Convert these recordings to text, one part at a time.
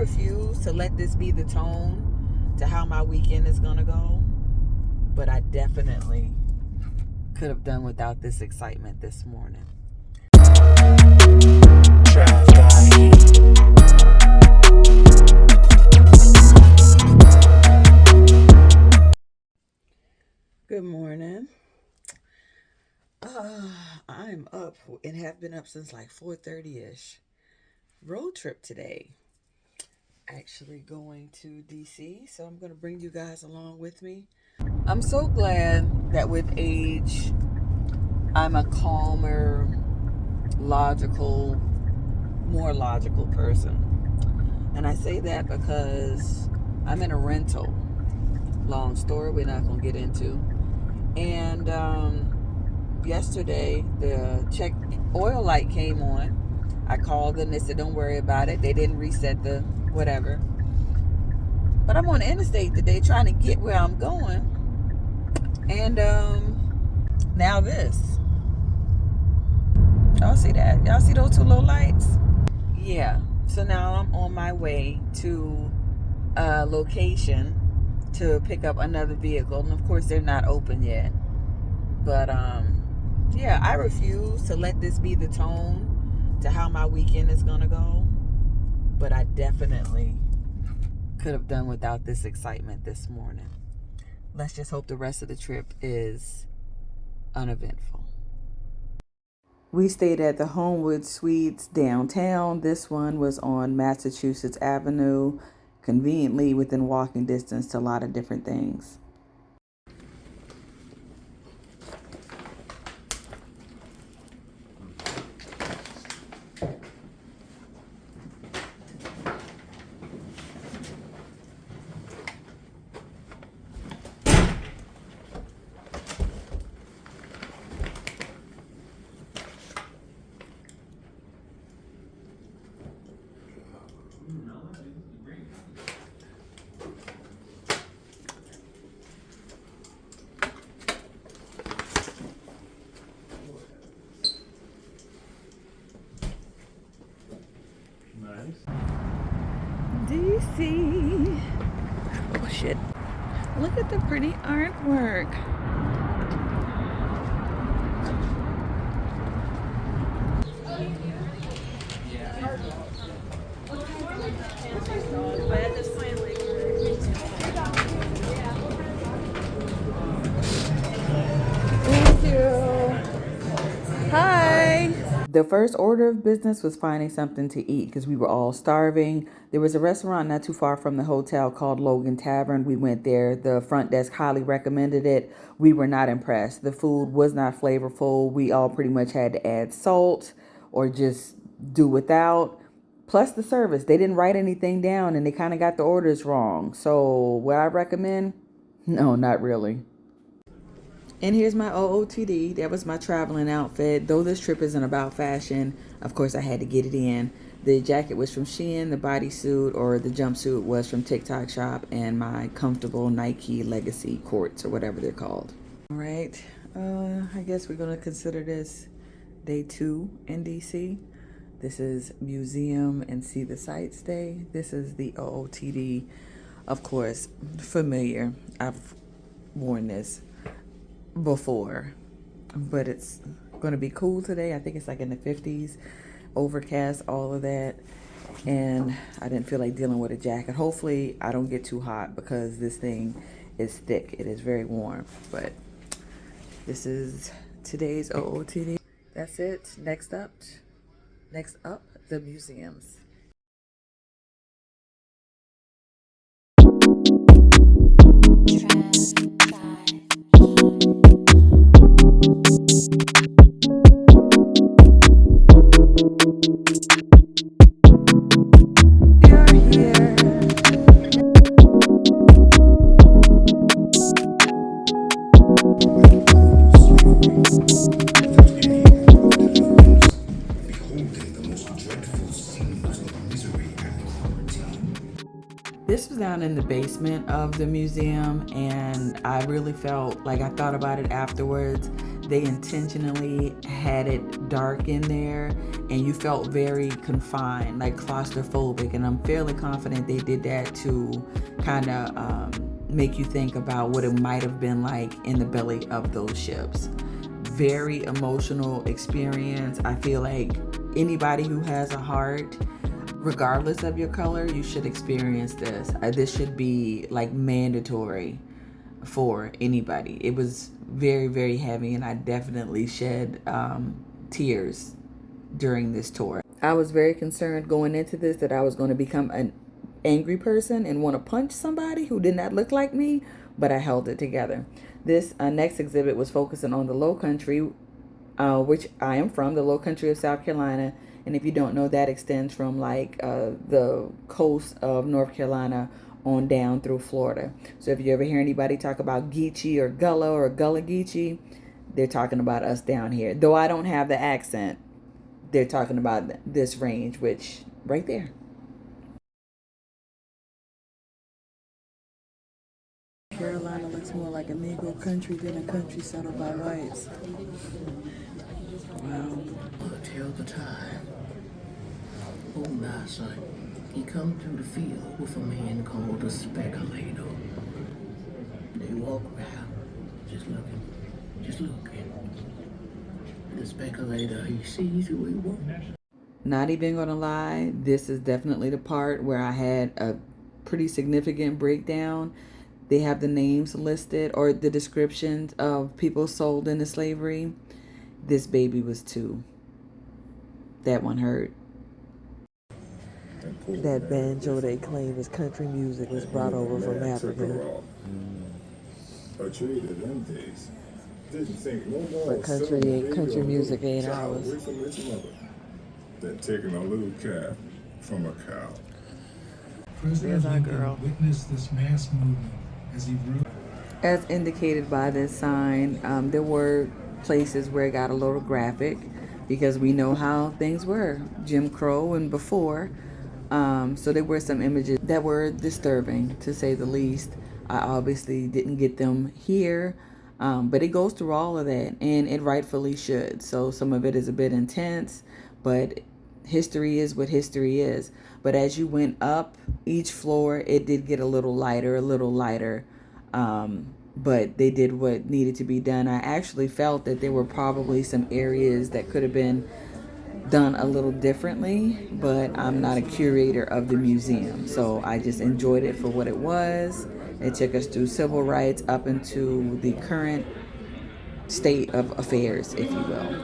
refuse to let this be the tone to how my weekend is gonna go, but I definitely could have done without this excitement this morning. Good morning. I'm up and have been up since like 4:30ish. Road trip today. Actually going to DC, so I'm going to bring you guys along with me. I'm so glad that with age, I'm a calmer, more logical person. And I say that because I'm in a rental. Long story we're not going to get into. And yesterday, the check oil light came on. I called them. They said, don't worry about it. They didn't reset the whatever. But I'm on the interstate today trying to get where I'm going. And now this. Y'all see that? Y'all see those two little lights? Yeah. So now I'm on my way to a location to pick up another vehicle. And of course, they're not open yet. But yeah, I refuse to let this be the tone to how my weekend is gonna go, but I definitely could have done without this excitement this morning. Let's just hope the rest of the trip is uneventful. We stayed at the Homewood Suites downtown. This one was on Massachusetts Avenue, conveniently within walking distance to a lot of different things. DC. Oh shit. Look at the pretty artwork. Thank you. Hi. The first order of business was finding something to eat because we were all starving. There was a restaurant not too far from the hotel called Logan Tavern. We went there. The front desk highly recommended it. We were not impressed. The food was not flavorful. We all pretty much had to add salt or just do without. Plus the service. They didn't write anything down and they kind of got the orders wrong. So would I recommend? No, not really. And here's my OOTD. That was my traveling outfit. Though this trip isn't about fashion, of course I had to get it in. The jacket was from Shein, the bodysuit or the jumpsuit was from TikTok Shop, and my comfortable Nike Legacy courts or whatever they're called. All right, I guess we're gonna consider this day 2 in DC. This is Museum and See the Sights Day. This is the OOTD, of course, familiar. I've worn this before, but it's gonna be cool today. I think it's like in the 50s, overcast, all of that, and I didn't feel like dealing with a jacket. Hopefully I don't get too hot because this thing is thick. It is very warm, but this is today's OOTD. That's it. Next up, the museums. This was down in the basement of the museum, and I really felt like I thought about it afterwards They intentionally had it dark in there, and you felt very confined, like claustrophobic. And I'm fairly confident they did that to kind of make you think about what it might have been like in the belly of those ships. Very emotional experience. I feel like anybody who has a heart, regardless of your color, you should experience this. This should be like mandatory for anybody. It was very, very heavy, and I definitely shed tears during this tour. I was very concerned going into this that I was going to become an angry person and want to punch somebody who did not look like me, but I held it together. This next exhibit was focusing on the Low Country, which I am from, the Low Country of South Carolina. And if you don't know, that extends from like the coast of North Carolina on down through Florida. So if you ever hear anybody talk about Geechee or Gullah Geechee, they're talking about us down here. Though I don't have the accent, they're talking about this range, which right there. Carolina looks more like a Negro country than a country settled by whites. Wow. Tell the time. Oh, nah, son. He come through the field with a man called a speculator. They walk around, just looking. The speculator, he sees who he wants. Not even gonna lie, this is definitely the part where I had a pretty significant breakdown. They have the names listed or the descriptions of people sold into slavery. This baby was 2. That one hurt. That banjo they claim is country music was brought over from Africa. But country music ain't ours. Than taking a little calf from a cow. There's our girl. Witnessed this mass movement as he grew. As indicated by this sign, there were places where it got a little graphic because we know how things were, Jim Crow and before. So there were some images that were disturbing, to say the least. I obviously didn't get them here, but it goes through all of that, and it rightfully should. So some of it is a bit intense, but history is what history is. But as you went up each floor, it did get a little lighter. But they did what needed to be done. I actually felt that there were probably some areas that could have been done a little differently, but I'm not a curator of the museum, so I just enjoyed it for what it was. It took us through civil rights up into the current state of affairs, if you will.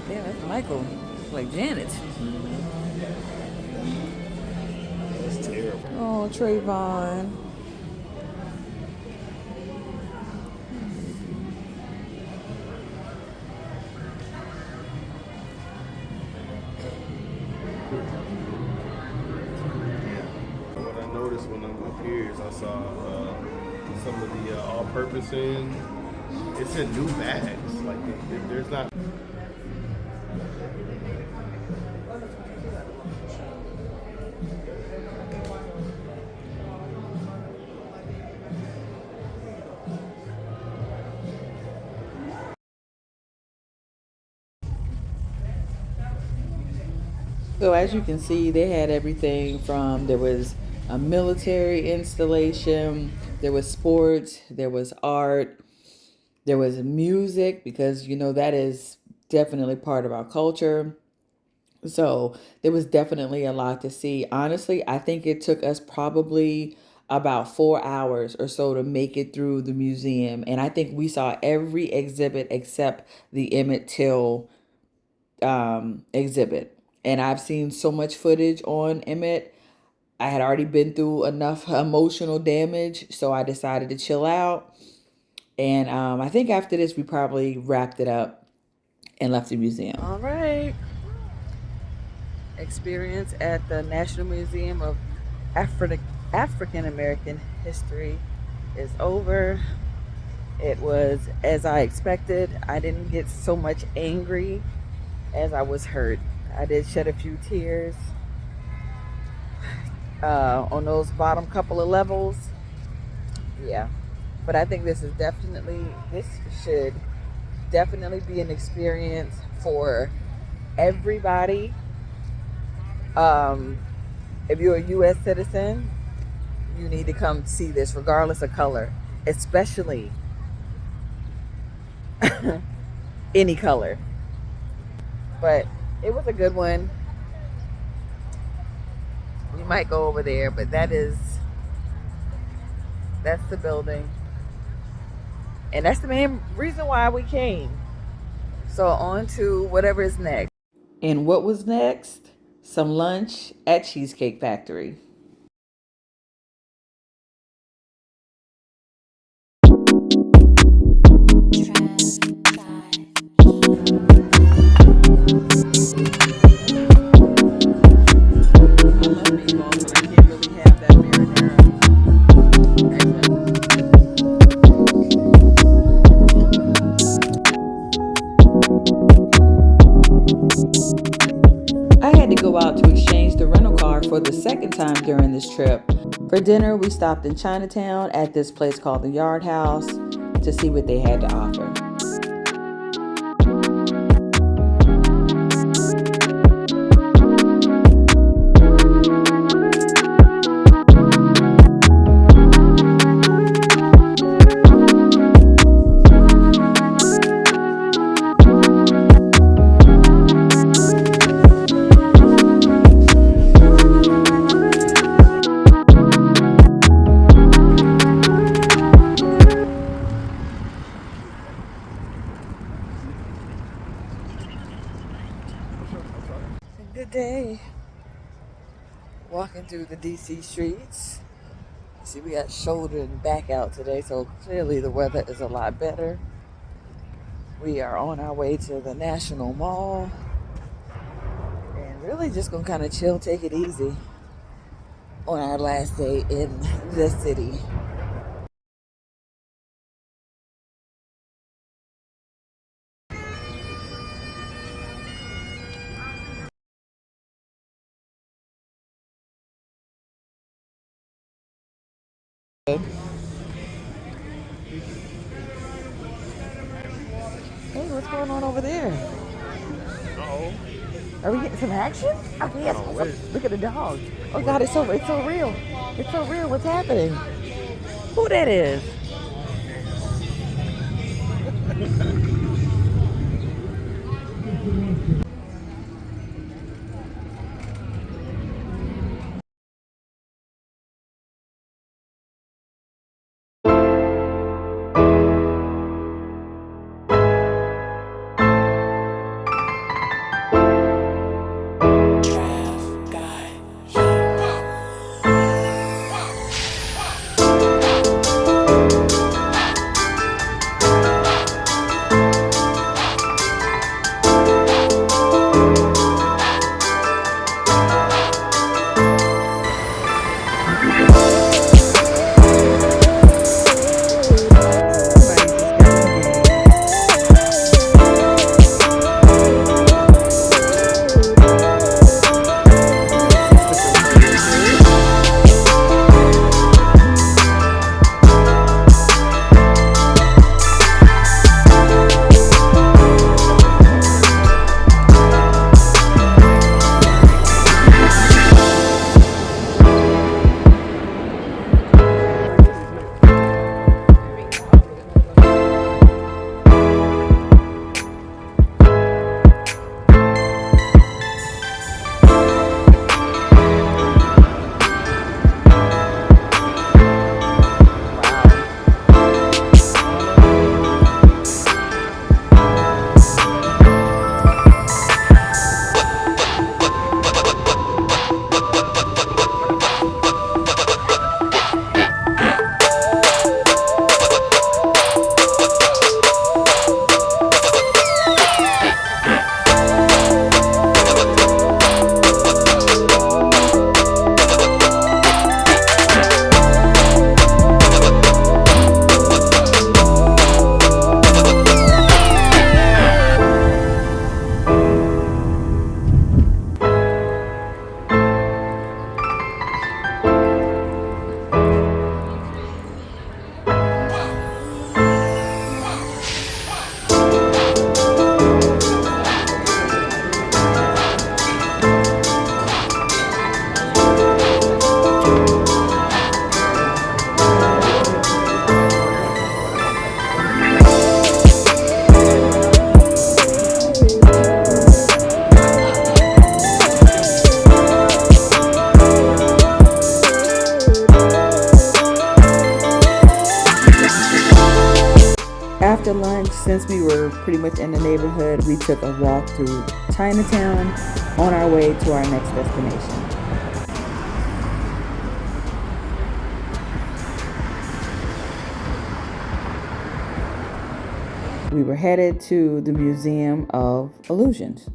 Yeah, that's Michael. Like Janet. That's terrible. Oh, Trayvon. What I noticed when I'm up here is I saw some of the all-purposing. It's in new bags. Like there's not. So as you can see, they had everything from, there was a military installation, there was sports, there was art, there was music, because you know that is definitely part of our culture. So there was definitely a lot to see. Honestly, I think it took us probably about 4 hours or so to make it through the museum. And I think we saw every exhibit except the Emmett Till exhibit. And I've seen so much footage on Emmett. I had already been through enough emotional damage, so I decided to chill out. And I think after this, we probably wrapped it up and left the museum. All right. Experience at the National Museum of African American History is over. It was as I expected. I didn't get so much angry as I was hurt. I did shed a few tears on those bottom couple of levels. Yeah. But I think this should definitely be an experience for everybody. If you're a U.S. citizen, you need to come see this regardless of color, especially any color. But it was a good one. We might go over there, but that's the building. And that's the main reason why we came. So on to whatever is next. And what was next? Some lunch at Cheesecake Factory. I had to go out to exchange the rental car for the second time during this trip. For dinner, we stopped in Chinatown at this place called the Yard House to see what they had to offer. Good day. Walking through the DC streets. See, we got shoulder and back out today, so clearly the weather is a lot better. We are on our way to the National Mall. And really just gonna kind of chill, take it easy on our last day in the city. Hey, what's going on over there? Uh-oh. Are we getting some action? Oh, yes. Look at the dog. Oh God, it's so real. It's so real. What's happening? Who that is? since we were pretty much in the neighborhood, we took a walk through Chinatown on our way to our next destination. We were headed to the Museum of Illusions.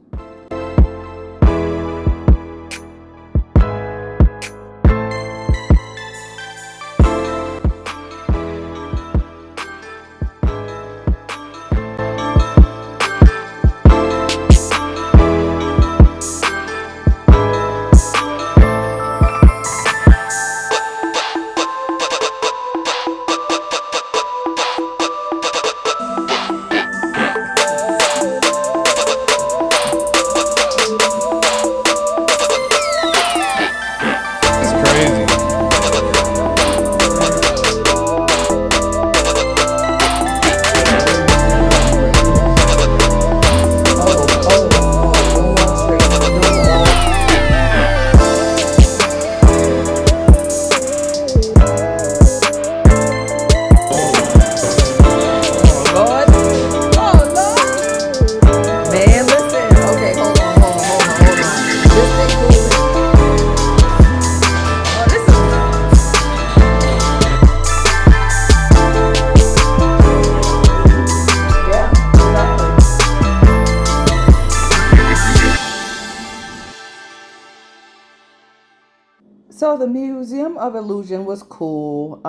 So the Museum of Illusion was cool.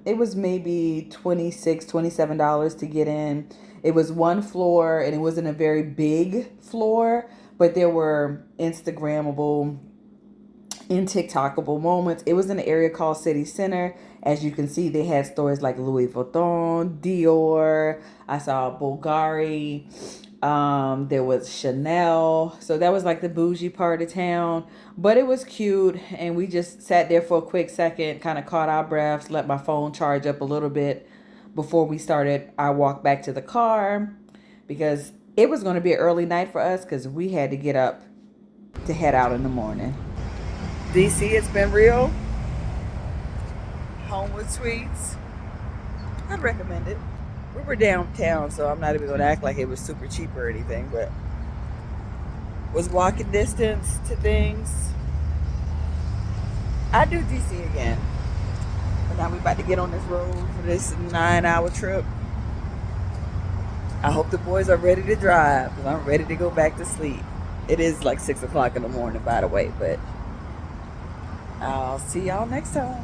It was maybe $26, $27 to get in. It was one floor and it wasn't a very big floor, but there were Instagrammable and TikTokable moments. It was in an area called City Center. As you can see, they had stores like Louis Vuitton, Dior. I saw Bulgari. There was Chanel. So that was like the bougie part of town. But it was cute. And we just sat there for a quick second, kind of caught our breaths, let my phone charge up a little bit before we started our walk back to the car. Because it was going to be an early night for us because we had to get up to head out in the morning. DC, it's been real. Homewood Suites. I'd recommend it. We were downtown, so I'm not even going to act like it was super cheap or anything, but was walking distance to things. I'd do DC again. But now we're about to get on this road for this 9-hour trip. I hope the boys are ready to drive because I'm ready to go back to sleep. It is like 6 o'clock in the morning, by the way, but I'll see y'all next time.